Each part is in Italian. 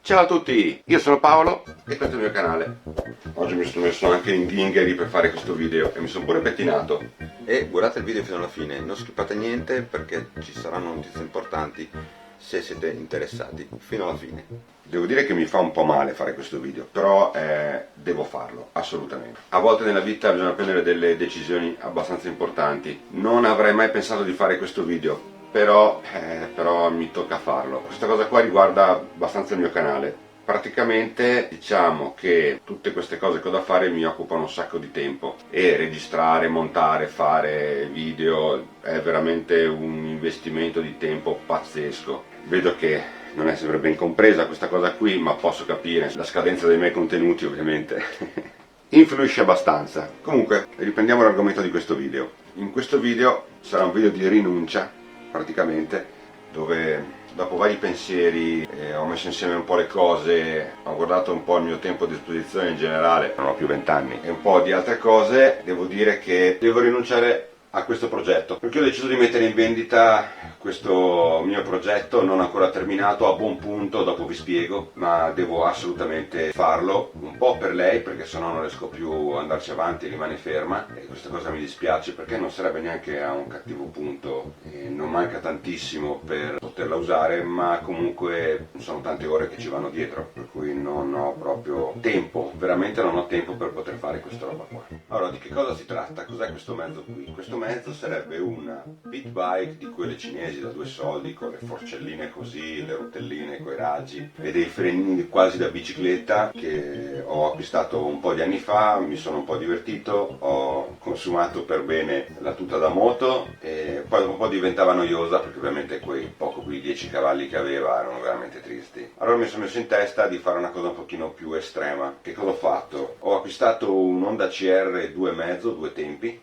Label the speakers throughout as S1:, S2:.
S1: Ciao a tutti, io sono Paolo e questo è il mio canale. Oggi mi sono messo anche in ghingheri per fare questo video e mi sono pure pettinato. E guardate il video fino alla fine, non skippate niente perché ci saranno notizie importanti se siete interessati fino alla fine. Devo dire che mi fa un po' male fare questo video, però devo farlo, assolutamente. A volte nella vita bisogna prendere delle decisioni abbastanza importanti. Non avrei mai pensato di fare questo video, però mi tocca farlo. Questa cosa qua riguarda abbastanza il mio canale. Praticamente diciamo che tutte queste cose che ho da fare mi occupano un sacco di tempo e registrare, montare, fare video è veramente un investimento di tempo pazzesco. Vedo che non è sempre ben compresa questa cosa qui, ma posso capire la scadenza dei miei contenuti ovviamente influisce abbastanza. Comunque riprendiamo l'argomento di questo video. In questo video sarà un video di rinuncia praticamente, dove dopo vari pensieri ho messo insieme un po' le cose, ho guardato un po' il mio tempo a disposizione in generale, non ho più 20 anni, e un po' di altre cose. Devo dire che devo rinunciare a questo progetto, perché ho deciso di mettere in vendita questo mio progetto non ancora terminato, a buon punto, dopo vi spiego, ma devo assolutamente farlo, un po' per lei, perché sennò non riesco più ad andarci avanti e rimane ferma, e questa cosa mi dispiace perché non sarebbe neanche a un cattivo punto, e non manca tantissimo per poterla usare, ma comunque sono tante ore che ci vanno dietro, per cui non ho proprio tempo, veramente non ho tempo per poter fare questa roba qua. Allora, di che cosa si tratta? Cos'è questo mezzo qui? Questo mezzo sarebbe una pit bike di quelle cinesi da 2 soldi, con le forcelline così, le rotelline con i raggi e dei frenini quasi da bicicletta, che ho acquistato un po' di anni fa. Mi sono un po' divertito, ho consumato per bene la tuta da moto e poi dopo un po' diventava noiosa, perché ovviamente quei 10 cavalli che aveva erano veramente tristi. Allora mi sono messo in testa di fare una cosa un pochino più estrema. Che cosa ho fatto? Ho acquistato un Honda CR 2.5, 2 tempi,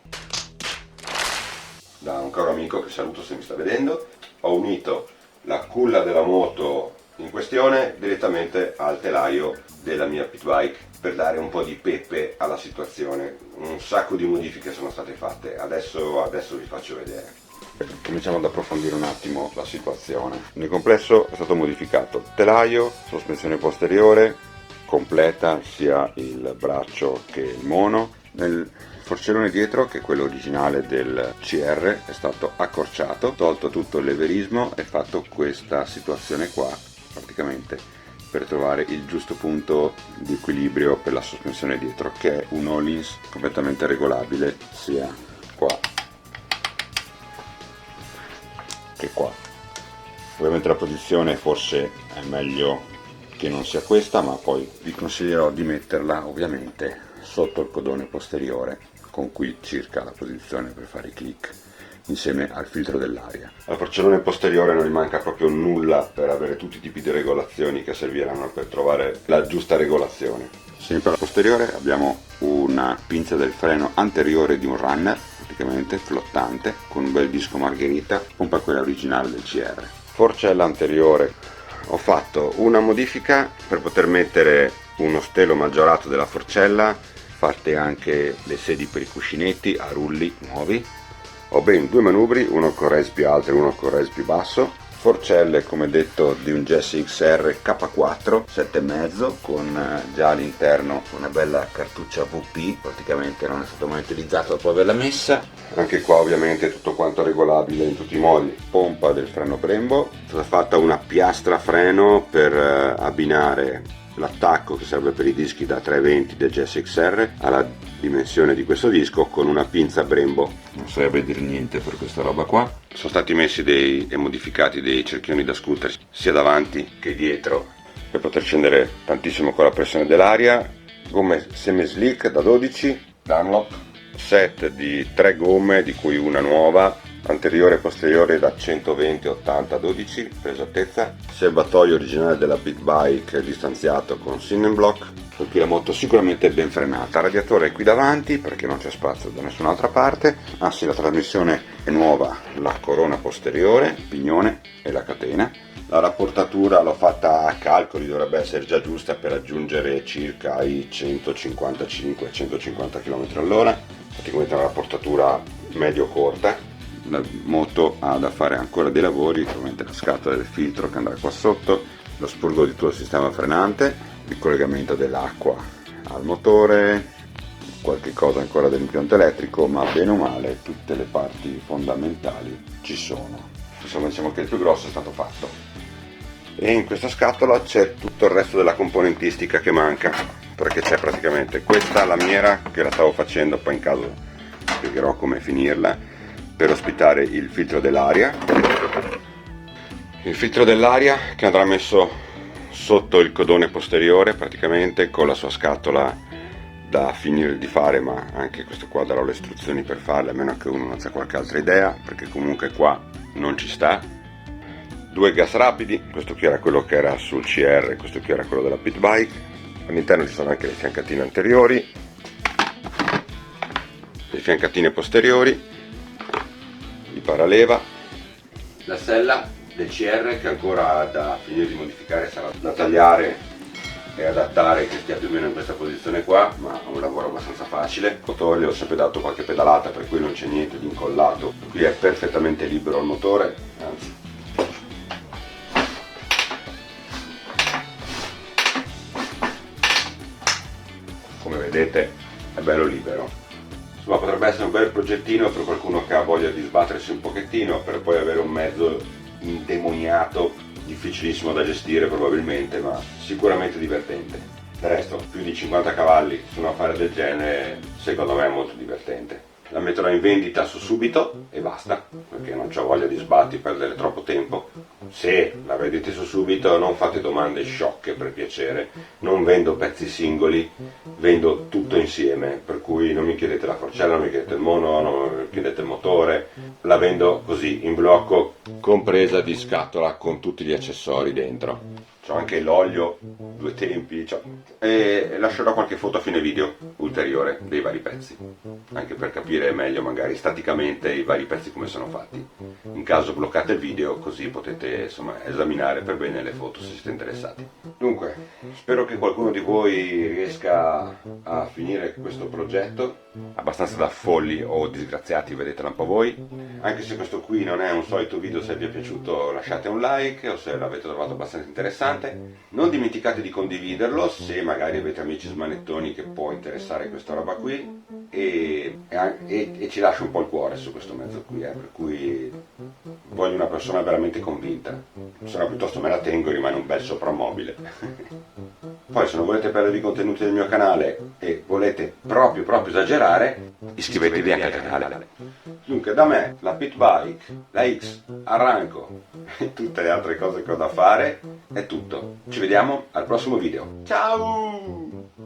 S1: da un caro amico che saluto se mi sta vedendo. Ho unito la culla della moto in questione direttamente al telaio della mia pit bike per dare un po' di peppe alla situazione. Un sacco di modifiche sono state fatte, adesso vi faccio vedere. Cominciamo ad approfondire un attimo la situazione. Nel complesso è stato modificato telaio, sospensione posteriore completa, sia il braccio che il mono. Nel forcellone dietro, che è quello originale del CR, è stato accorciato, tolto tutto il leverismo e fatto questa situazione qua praticamente per trovare il giusto punto di equilibrio per la sospensione dietro, che è un all-ins completamente regolabile sia qua che qua. Ovviamente la posizione forse è meglio che non sia questa, ma poi vi consiglierò di metterla ovviamente sotto il codone posteriore, con qui circa la posizione per fare i click, insieme al filtro dell'aria. Al forcellone posteriore non gli manca proprio nulla per avere tutti i tipi di regolazioni che serviranno per trovare la giusta regolazione. Sempre alla posteriore abbiamo una pinza del freno anteriore di un runner, praticamente flottante, con un bel disco margherita, pompa quella originale del CR. Forcella anteriore, ho fatto una modifica per poter mettere uno stelo maggiorato della forcella, fatte anche le sedi per i cuscinetti a rulli nuovi. Ho ben 2 manubri, uno con res più alto e uno con res più basso. Forcelle, come detto, di un Jesse XR K4 7,5, con già all'interno una bella cartuccia VP, praticamente non è stato mai utilizzato dopo averla messa. Anche qua ovviamente tutto quanto regolabile in tutti i modi. Pompa del freno Brembo, è stata fatta una piastra freno per abbinare l'attacco che serve per i dischi da 320 del Jesse XR alla dimensione di questo disco, con una pinza Brembo. Non serve dire niente per questa roba qua. Sono stati messi e modificati dei cerchioni da scooter sia davanti che dietro per poter scendere tantissimo con la pressione dell'aria. Gomme semi slick da 12 Dunlop, set di 3 gomme di cui una nuova, anteriore e posteriore da 120 80 12 per esattezza. Serbatoio originale della Big Bike distanziato con Sinnenblock, per cui la moto sicuramente è ben frenata. Radiatore qui davanti perché non c'è spazio da nessun'altra parte. Ah sì, la trasmissione è nuova, la corona posteriore, il pignone e la catena. La rapportatura l'ho fatta a calcoli, dovrebbe essere già giusta per raggiungere circa i 155-150 km/h, praticamente una rapportatura medio-corta. La moto ha da fare ancora dei lavori, ovviamente la scatola del filtro che andrà qua sotto, lo spurgo di tutto il sistema frenante, il collegamento dell'acqua al motore, qualche cosa ancora dell'impianto elettrico, ma bene o male tutte le parti fondamentali ci sono. Insomma, diciamo che il più grosso è stato fatto. E in questa scatola c'è tutto il resto della componentistica che manca, perché c'è praticamente questa lamiera che la stavo facendo, poi in caso spiegherò come finirla, per ospitare il filtro dell'aria. Il filtro dell'aria che andrà messo sotto il codone posteriore, praticamente con la sua scatola da finire di fare, ma anche questo qua darò le istruzioni per farle, a meno che uno non abbia qualche altra idea, perché comunque qua non ci sta. 2 gas rapidi, questo qui era quello che era sul CR, questo qui era quello della pit bike. All'interno ci sono anche le fiancatine anteriori, le fiancatine posteriori, il paraleva, la sella del CR che ancora da finire di modificare, sarà da tagliare e adattare, che stia più o meno in questa posizione qua, ma è un lavoro abbastanza facile. Il motore gli ho sempre dato qualche pedalata, per cui non c'è niente di incollato, qui è perfettamente libero il motore, anzi come vedete è bello libero. Insomma, potrebbe essere un bel progettino per qualcuno che ha voglia di sbattersi un pochettino, per poi avere un mezzo indemoniato, difficilissimo da gestire probabilmente, ma sicuramente divertente. Del resto, più di 50 cavalli su un affare del genere secondo me è molto divertente. La metterò in vendita su Subito e basta, perché non ho voglia di sbatti, perdere troppo tempo. Se la vedete su Subito non fate domande sciocche, per piacere, non vendo pezzi singoli, vendo tutto insieme, per cui non mi chiedete la forcella, non mi chiedete il mono, non mi chiedete il motore, la vendo così in blocco, compresa di scatola con tutti gli accessori dentro. C'ho anche l'olio, 2 tempi, e lascerò qualche foto a fine video ulteriore dei vari pezzi, anche per capire meglio magari staticamente i vari pezzi come sono fatti. In caso bloccate il video, così potete insomma esaminare per bene le foto se siete interessati. Dunque, spero che qualcuno di voi riesca a finire questo progetto, abbastanza da folli o disgraziati, vedetela un po' voi. Anche se questo qui non è un solito video, se vi è piaciuto lasciate un like, o se l'avete trovato abbastanza interessante. Non dimenticate di condividerlo se magari avete amici smanettoni che può interessare questa roba qui, e ci lascio un po' il cuore su questo mezzo qui, per cui voglio una persona veramente convinta, se no piuttosto me la tengo e rimane un bel soprammobile. Poi se non volete perdere i contenuti del mio canale e volete proprio esagerare, iscrivetevi anche al canale. Dunque, da me la pit bike, la X, Arranco e tutte le altre cose che ho da fare è tutto. Ci vediamo al prossimo video. Ciao!